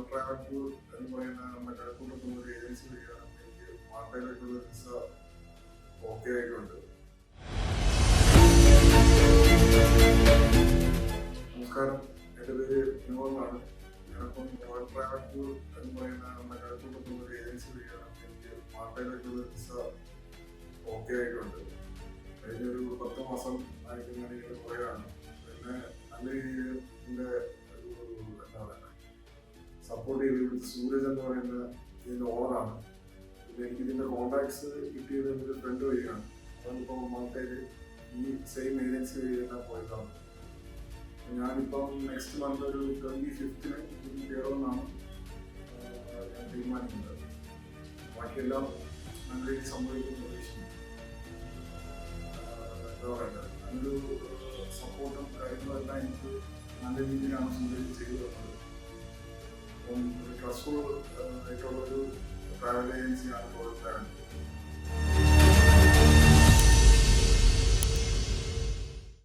Travel എന്ന് പറയുന്ന നമ്മുടെ കഴക്കൂട്ടത്തുള്ള ഒരു ഏജൻസി വഴിയാണ് എനിക്ക് മാൾട്ടയിലേക്കുള്ള വിസ ഓക്കെ ആയിട്ടുണ്ട്. നമസ്കാരം, എൻ്റെ പേര് വിനോദാണ്. ഞാനിപ്പം ട്രാവൽ എന്ന് പറയുന്ന നമ്മുടെ കഴക്കൂട്ടത്തുള്ള ഒരു ഏജൻസി വഴിയാണ് എനിക്ക് മാൾട്ടയിലേക്കുള്ള വിസ ഓക്കെ ആയിട്ടുണ്ട്. കഴിഞ്ഞൊരു 10 മാസം ആയിട്ട് ഞാൻ ഇങ്ങനെ കുറയാണ്. പിന്നെ നല്ല രീതിയിൽ എൻ്റെ ഒരു എന്താ പറയുക സപ്പോർട്ട് ചെയ്ത് ഇവിടുത്തെ സൂരജ് എന്ന് പറയുന്ന ഇതിൻ്റെ ഓണറാണ്. പിന്നെ എനിക്ക് ഇതിൻ്റെ കോൺടാക്ട്സ് കിട്ടിയത് എൻ്റെ ഒരു ഫ്രണ്ട് വഴിയാണ്. അതാണിപ്പോൾ മാൾട്ടയിൽ ഈ സെയിം ഏജൻസി വഴി ഞാൻ പോയതാണ്. ഞാനിപ്പം നെക്സ്റ്റ് മന്ത് ഒരു 25th ഇതിന് കയറുമെന്നാണ് ഞാൻ തീരുമാനിക്കുന്നത്. ബാക്കിയെല്ലാം നല്ല രീതിയിൽ സംഭവിക്കുന്ന പ്രതീക്ഷിക്കുന്നു. എന്താ പറയുക, നല്ലൊരു സപ്പോർട്ടും കാര്യങ്ങളെല്ലാം എനിക്ക് നല്ല രീതിയിലാണ് സൂരജ് ചെയ്തു തന്നത്. അപ്പം ഒരു ട്രസ്റ്റ്ഫുൾ ആയിട്ടുള്ളൊരു ട്രാവൽ ഏജൻസിയാണ്